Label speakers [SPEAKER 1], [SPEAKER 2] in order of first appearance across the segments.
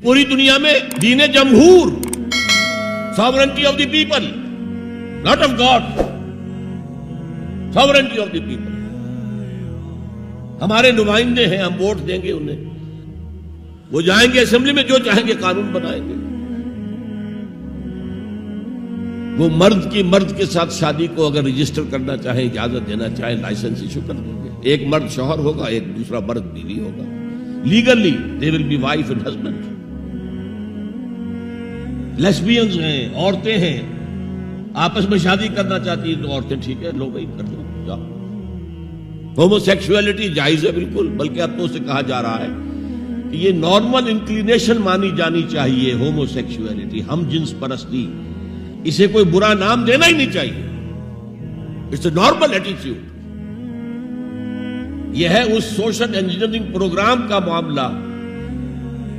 [SPEAKER 1] پوری دنیا میں دین جمہور، sovereignty of the people, not of God, sovereignty of the people. ہمارے نمائندے ہیں، ہم ووٹ دیں گے انہیں، وہ جائیں گے اسمبلی میں، جو چاہیں گے قانون بنائیں گے. وہ مرد کی مرد کے ساتھ شادی کو اگر رجسٹر کرنا چاہیں، اجازت دینا چاہیں، لائسنس ایشو کر دیں گے. ایک مرد شوہر ہوگا، ایک دوسرا مرد بیوی ہوگا. Legally they will be wife and husband. لیسبینز ہیں، عورتیں ہیں، آپس میں شادی کرنا چاہتی ہیں تو عورتیں ٹھیک ہے، لو بھائی کر دو، جاؤ. ہومو سیکشولیٹی جائز ہے بالکل، بلکہ اب تو اسے کہا جا رہا ہے کہ یہ نارمل انکلینیشن مانی جانی چاہیے. ہومو سیکشولیٹی، ہم جنس پرستی، اسے کوئی برا نام دینا ہی نہیں چاہیے. It's a normal attitude. یہ ہے اس سوشل انجینئرنگ پروگرام کا معاملہ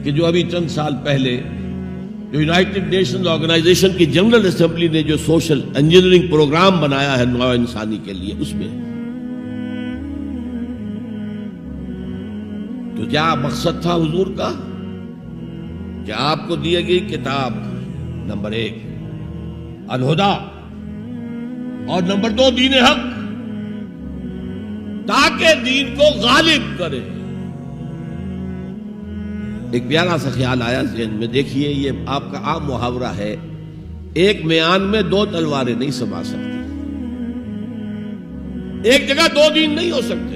[SPEAKER 1] کہ جو ابھی چند سال پہلے جو یونائٹڈ نیشنز آرگنائزیشن کی جنرل اسمبلی نے جو سوشل انجینئرنگ پروگرام بنایا ہے نوع انسانی کے لیے، اس میں تو کیا مقصد تھا حضور کا کہ آپ کو دی گئی کتاب نمبر 1 الہدا اور نمبر 2 دین حق، تاکہ دین کو غالب کرے. ایک پیارا سا خیال آیا ذہن میں، دیکھیے یہ آپ کا عام محاورہ ہے، ایک میان میں 2 تلواریں نہیں سما سکتی، ایک جگہ 2 دین نہیں ہو سکتے.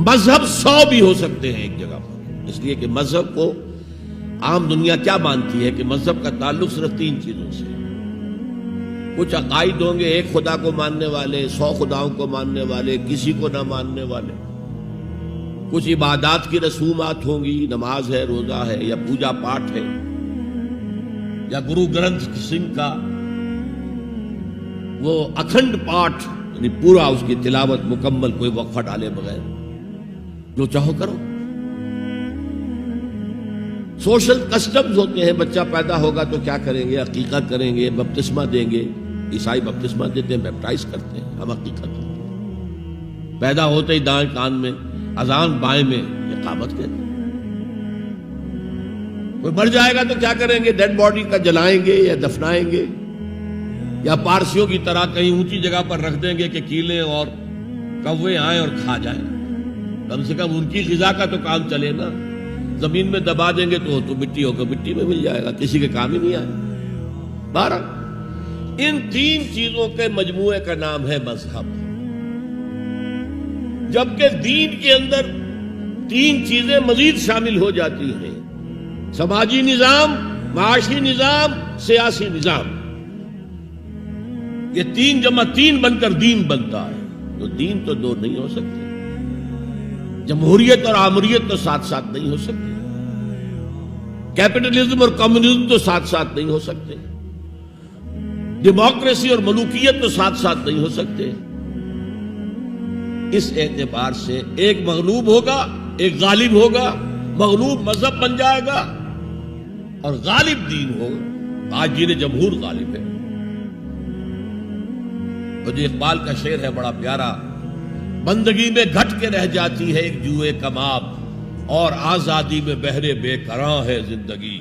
[SPEAKER 1] مذہب 100 بھی ہو سکتے ہیں ایک جگہ پر، اس لیے کہ مذہب کو عام دنیا کیا مانتی ہے کہ مذہب کا تعلق صرف 3 چیزوں سے. کچھ عقائد ہوں گے، ایک خدا کو ماننے والے، 100 خداؤں کو ماننے والے، کسی کو نہ ماننے والے. کچھ عبادات کی رسومات ہوں گی، نماز ہے، روزہ ہے، یا پوجا پاٹ ہے، یا گرو گرنتھ سنگھ کا وہ اکھنڈ پاٹ، یعنی پورا اس کی تلاوت مکمل، کوئی وقفہ ڈالے بغیر، جو چاہو کرو. سوشل کسٹمز ہوتے ہیں، بچہ پیدا ہوگا تو کیا کریں گے؟ عقیقہ کریں گے، بپتسمہ دیں گے. عیسائی بپتسمہ دیتے ہیں، بیپٹائز کرتے ہیں، ہم عقیقہ کرتے ہیں. پیدا ہوتے ہی دائیں کان میں اذان، بائیں میں اقامت کہتے ہیں. کوئی مر جائے گا تو کیا کریں گے؟ ڈیڈ باڈی کا جلائیں گے یا دفنائیں گے، یا پارسیوں کی طرح کہیں اونچی جگہ پر رکھ دیں گے کہ کیلیں اور کوے آئیں اور کھا جائیں. کم سے کم ان کی غذا کا تو کام چلے نا. زمین میں دبا دیں گے تو مٹی ہوگا، مٹی میں مل جائے گا، کسی کے کام ہی نہیں آئے. 12 ان 3 چیزوں کے مجموعے کا نام ہے مذہب. جبکہ دین کے اندر 3 چیزیں مزید شامل ہو جاتی ہیں: سماجی نظام، معاشی نظام، سیاسی نظام. یہ 3 جمع 3 بن کر دین بنتا ہے. تو دین تو 2 نہیں ہو سکتے. جمہوریت اور آمریت تو ساتھ ساتھ نہیں ہو سکتے. کیپٹلزم اور کمیونزم تو ساتھ ساتھ نہیں ہو سکتے. ڈیموکریسی اور ملوکیت تو ساتھ ساتھ نہیں ہو سکتے. اس اعتبار سے ایک مغلوب ہوگا، ایک غالب ہوگا. مغلوب مذہب بن جائے گا اور غالب دین ہوگا. آج دین جمہور غالب ہے. اور جو اقبال کا شعر ہے بڑا پیارا: بندگی میں گھٹ کے رہ جاتی ہے ایک جوئے کباب، اور آزادی میں بہرے بے قراں ہے زندگی.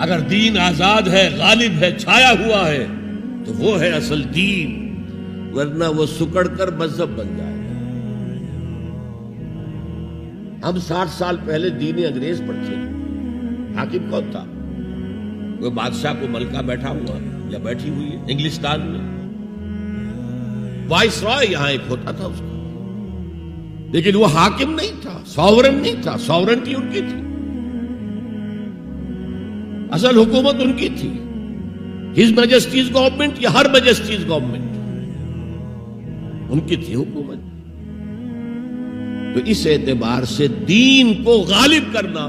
[SPEAKER 1] اگر دین آزاد ہے، غالب ہے، چھایا ہوا ہے، تو وہ ہے اصل دین، ورنہ وہ سکڑ کر مذہب بن جائے گا. ہم 60 سال پہلے دین انگریز پر تھے. حاکم کون تھا؟ کوئی بادشاہ کو ملکہ بیٹھا ہوا یا بیٹھی ہوئی ہے انگلستان میں. وائس رائے یہاں ایک ہوتا تھا اس کا، لیکن وہ حاکم نہیں تھا، ساورن نہیں تھا. ساورنٹی ان کی تھی، اصل حکومت ان کی تھی. ہز میجسٹیز گورنمنٹ یا ہر میجسٹیز گورنمنٹ، ان کی تھی حکومت. تو اس اعتبار سے دین کو غالب کرنا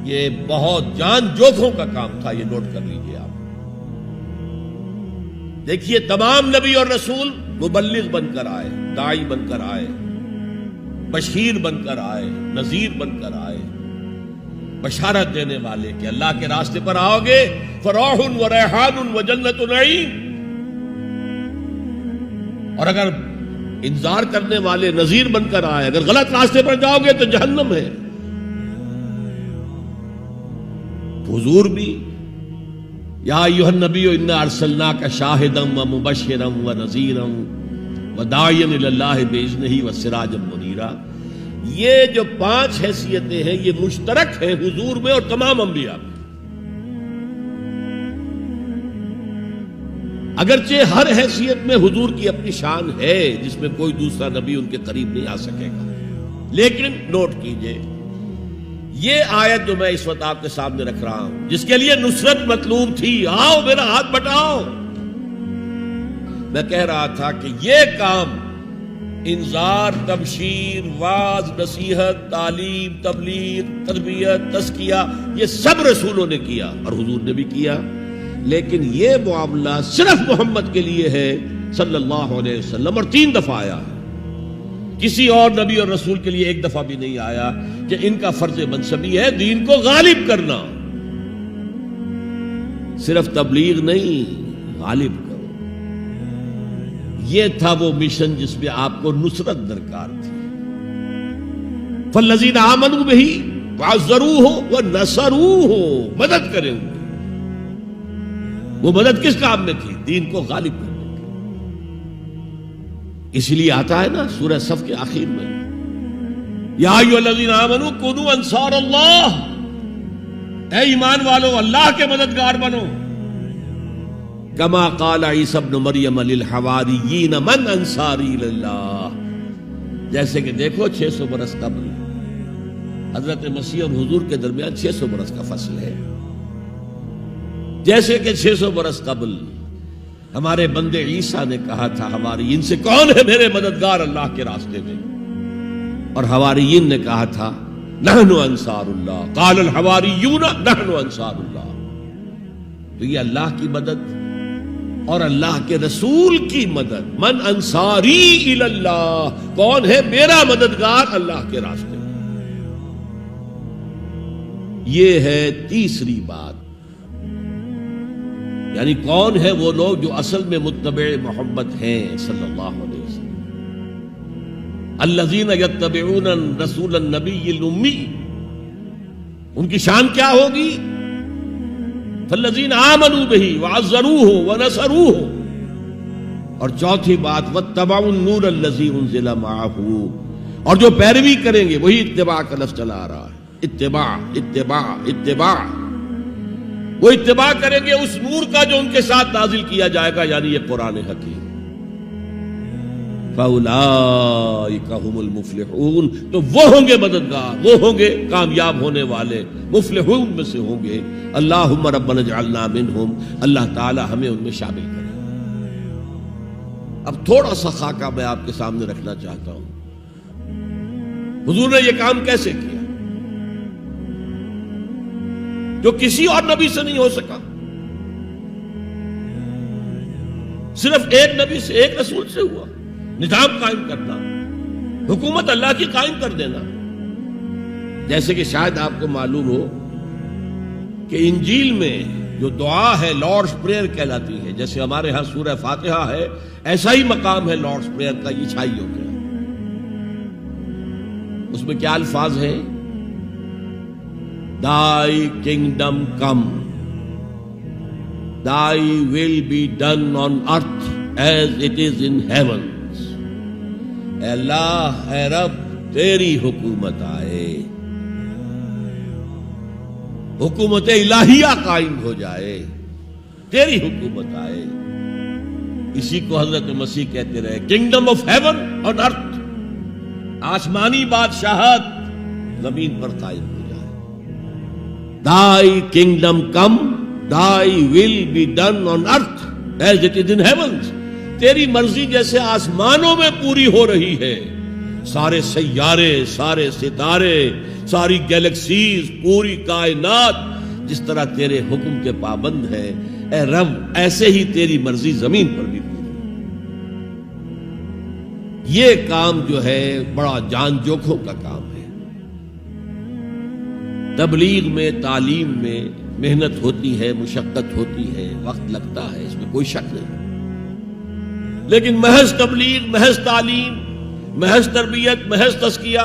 [SPEAKER 1] یہ بہت جان جوکھوں کا کام تھا. یہ نوٹ کر لیجیے آپ. دیکھیے تمام نبی اور رسول مبلغ بن کر آئے، داعی بن کر آئے، بشیر بن کر آئے، نذیر بن کر آئے، بشارت دینے والے کہ اللہ کے راستے پر آؤ گے فراح و ریحان و جنت نعیم. اور اگر انذار کرنے والے نذیر بن کر آئے. اگر غلط راستے پر جاؤ گے تو جہنم ہے. حضور بھی یا ایھا النبی انا ارسلناک شاہدا ومبشرا ونذیرا وداعیا الی اللہ باذنہ وسراجا منیرا. یہ جو 5 حیثیتیں ہیں یہ مشترک ہیں حضور میں اور تمام انبیاء میں. اگرچہ ہر حیثیت میں حضور کی اپنی شان ہے جس میں کوئی دوسرا نبی ان کے قریب نہیں آ سکے گا، لیکن نوٹ کیجئے یہ آیت جو میں اس وقت آپ کے سامنے رکھ رہا ہوں، جس کے لیے نصرت مطلوب تھی، آؤ میرا ہاتھ بٹاؤ، میں کہہ رہا تھا کہ یہ کام انذار، تبشیر، واعظ، نصیحت، تعلیم، تبلیغ، تربیت، تزکیہ، یہ سب رسولوں نے کیا اور حضور نے بھی کیا. لیکن یہ معاملہ صرف محمد کے لیے ہے صلی اللہ علیہ وسلم، اور 3 دفعہ آیا ہے. کسی اور نبی اور رسول کے لیے 1 دفعہ بھی نہیں آیا کہ ان کا فرض منصبی ہے دین کو غالب کرنا. صرف تبلیغ نہیں، غالب کرو. یہ تھا وہ مشن جس میں آپ کو نصرت درکار تھی. فالذین آمنوا بہ وعزروہ ونصروہ، مدد کریں گے. وہ مدد کس کام میں تھی؟ دین کو غالب کرنے کی. اس لیے آتا ہے نا سورہ صف کے آخر میں، یا ایھا الذین آمنوا کونوا انصار اللہ، اے ایمان والو اللہ کے مددگار بنو. کما قال عیسی ابن مریم للحواریین من انصاری اللہ. جیسے کہ دیکھو 600 برس قبل حضرت مسیح اور حضور کے درمیان 600 برس کا فصل ہے. جیسے کہ 600 برس قبل ہمارے بندے عیسیٰ نے کہا تھا حواریین سے کون ہے میرے مددگار اللہ کے راستے میں، اور حواریین نے کہا تھا نحن انصار اللہ. قال الحواریون نحن انصار اللہ. تو یہ اللہ کی مدد اور اللہ کے رسول کی مدد. من انصاری الی اللہ، کون ہے میرا مددگار اللہ کے راستے میں. یہ ہے تیسری بات. یعنی کون ہے وہ لوگ جو اصل میں متبع محمد ہیں صلی اللہ علیہ وسلم. الذین یتبعون الرسول النبی الامی، ان کی شان کیا ہوگی؟ فالذین آمنوا بہ وعزروہ ونصروہ. اور چوتھی بات واتبعوا النور الذی انزل معہ، اور جو پیروی کریں گے، وہی اتباع کا لفظ چلا آ رہا ہے. اتباع اتباع اتباع، وہ اتباع کریں گے اس نور کا جو ان کے ساتھ نازل کیا جائے گا، یعنی یہ قرآن حکیم. فَأُولَٰئِكَ هُمُ الْمُفْلِحُونَ، تو وہ ہوں گے مددگار، وہ ہوں گے کامیاب ہونے والے، مفلحون میں سے ہوں گے. اللہم ربنا اجعلنا منہم، اللہ تعالی ہمیں ان میں شامل کرے. اب تھوڑا سا خاکہ میں آپ کے سامنے رکھنا چاہتا ہوں. حضور نے یہ کام کیسے کیا جو کسی اور نبی سے نہیں ہو سکا؟ صرف ایک نبی سے، ایک رسول سے ہوا. نظام قائم کرنا، حکومت اللہ کی قائم کر دینا. جیسے کہ شاید آپ کو معلوم ہو کہ انجیل میں جو دعا ہے لارڈس پریئر کہلاتی ہے. جیسے ہمارے ہاں سورہ فاتحہ ہے، ایسا ہی مقام ہے لارڈس پریئر کا عیسائیوں کا. اس میں کیا الفاظ ہیں؟ Thy kingdom come, Thy will be done on earth as it is in heaven. اے اللہ، اے رب، تیری حکومت آئے، حکومت الہیہ قائم ہو جائے، تیری حکومت آئے. اسی کو حضرت مسیح کہتے رہے کنگڈم آف ہیون آن ارتھ، آسمانی بادشاہت زمین پر قائم ہو جائے. Thy kingdom come, Thy will be done on earth as it is in heavens. تیری مرضی جیسے آسمانوں میں پوری ہو رہی ہے، سارے سیارے، سارے ستارے، ساری گیلیکسیز، پوری کائنات جس طرح تیرے حکم کے پابند ہے، اے رب ایسے ہی تیری مرضی زمین پر بھی پوری. یہ کام جو ہے بڑا جان جوکھوں کا کام ہے. تبلیغ میں، تعلیم میں محنت ہوتی ہے، مشقت ہوتی ہے، وقت لگتا ہے، اس میں کوئی شک نہیں. لیکن محض تبلیغ، محض تعلیم، محض تربیت، محض تزکیہ